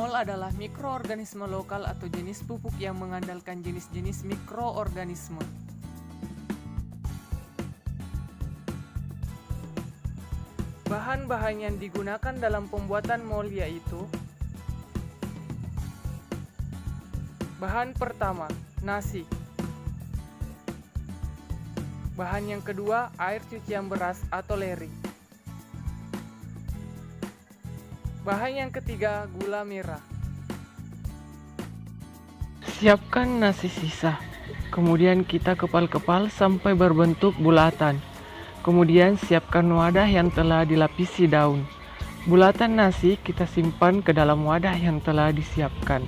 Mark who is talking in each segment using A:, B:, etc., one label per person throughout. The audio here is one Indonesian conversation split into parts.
A: Mol adalah mikroorganisme lokal atau jenis pupuk yang mengandalkan jenis-jenis mikroorganisme. Bahan-bahan yang digunakan dalam pembuatan mol yaitu: bahan pertama, nasi. Bahan yang kedua, air cucian beras atau leri. Bahan yang ketiga, gula merah. Siapkan nasi sisa. Kemudian kita kepal-kepal sampai berbentuk bulatan. Kemudian siapkan wadah yang telah dilapisi daun. Bulatan nasi kita simpan ke dalam wadah yang telah disiapkan.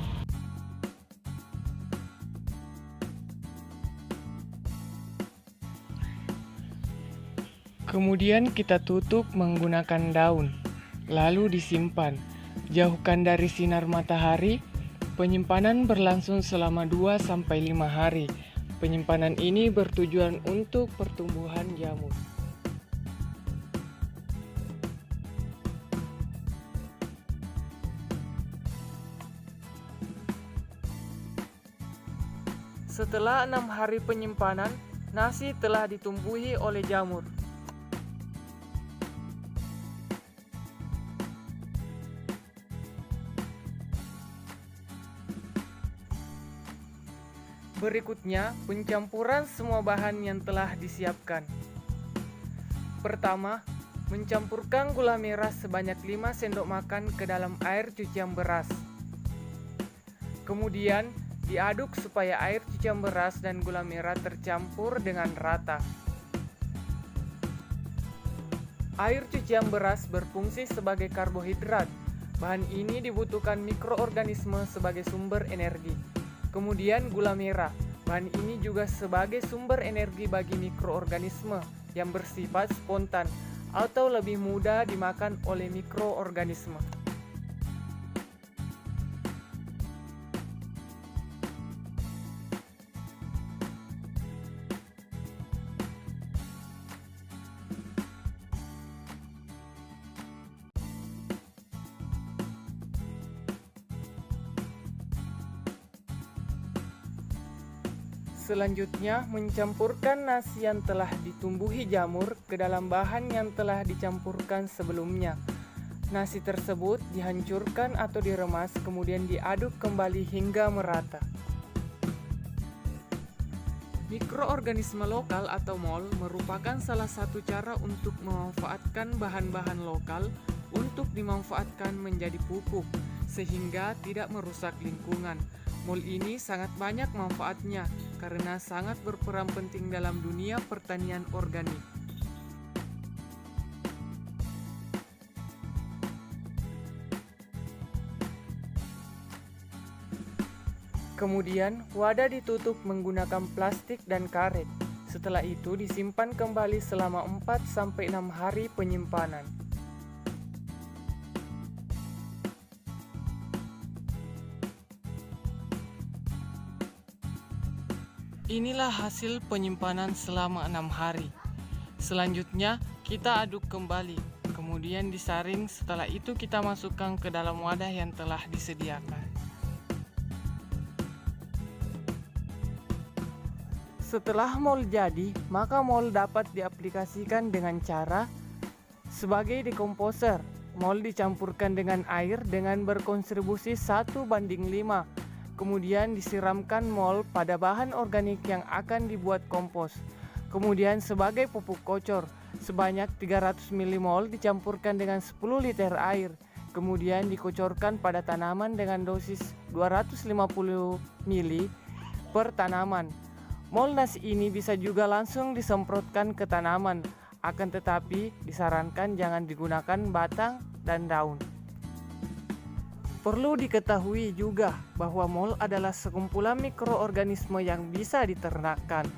A: Kemudian kita tutup menggunakan daun. Lalu disimpan. Jauhkan dari sinar matahari. Penyimpanan berlangsung selama 2-5 hari. Penyimpanan ini bertujuan untuk pertumbuhan jamur. Setelah 6 hari penyimpanan, nasi telah ditumbuhi oleh jamur. Berikutnya, pencampuran semua bahan yang telah disiapkan. Pertama, mencampurkan gula merah sebanyak 5 sendok makan ke dalam air cucian beras. Kemudian, diaduk supaya air cucian beras dan gula merah tercampur dengan rata. Air cucian beras berfungsi sebagai karbohidrat. Bahan ini dibutuhkan mikroorganisme sebagai sumber energi. Kemudian gula merah. Bahan ini juga sebagai sumber energi bagi mikroorganisme yang bersifat spontan atau lebih mudah dimakan oleh mikroorganisme. Selanjutnya, mencampurkan nasi yang telah ditumbuhi jamur ke dalam bahan yang telah dicampurkan sebelumnya. Nasi tersebut dihancurkan atau diremas, kemudian diaduk kembali hingga merata. Mikroorganisme lokal atau mol merupakan salah satu cara untuk memanfaatkan bahan-bahan lokal untuk dimanfaatkan menjadi pupuk, sehingga tidak merusak lingkungan. Mol ini sangat banyak manfaatnya karena sangat berperan penting dalam dunia pertanian organik. Kemudian, wadah ditutup menggunakan plastik dan karet. Setelah itu disimpan kembali selama 4-6 hari penyimpanan. Inilah hasil penyimpanan selama 6 hari. Selanjutnya kita aduk kembali, kemudian disaring. Setelah itu kita masukkan ke dalam wadah yang telah disediakan. Setelah mol jadi, maka mol dapat diaplikasikan dengan cara sebagai dekomposer. Mol dicampurkan dengan air dengan berkontribusi 1:5. Kemudian disiramkan mol pada bahan organik yang akan dibuat kompos. Kemudian sebagai pupuk kocor, sebanyak 300 ml dicampurkan dengan 10 liter air. Kemudian dikocorkan pada tanaman dengan dosis 250 ml per tanaman. Mol nasi ini bisa juga langsung disemprotkan ke tanaman, akan tetapi disarankan jangan digunakan batang dan daun. Perlu diketahui juga bahwa mol adalah sekumpulan mikroorganisme yang bisa diternakkan.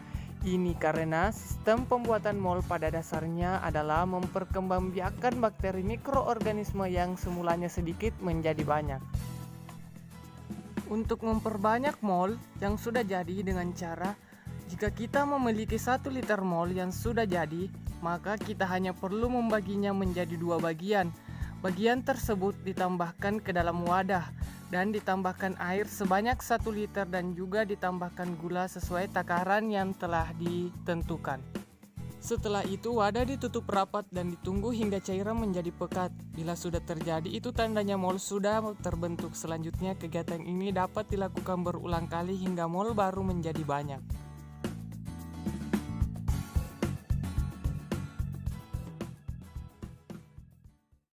A: Ini karena sistem pembuatan mol pada dasarnya adalah memperkembangbiakkan bakteri mikroorganisme yang semulanya sedikit menjadi banyak. Untuk memperbanyak mol yang sudah jadi dengan cara, jika kita memiliki 1 liter mol yang sudah jadi, maka kita hanya perlu membaginya menjadi 2 bagian. Bagian tersebut ditambahkan ke dalam wadah. dan ditambahkan air sebanyak 1 liter dan juga ditambahkan gula sesuai takaran yang telah ditentukan. Setelah itu wadah ditutup rapat dan ditunggu hingga cairan menjadi pekat. Bila sudah terjadi itu tandanya mol sudah terbentuk. Selanjutnya kegiatan ini dapat dilakukan berulang kali hingga mol baru menjadi banyak.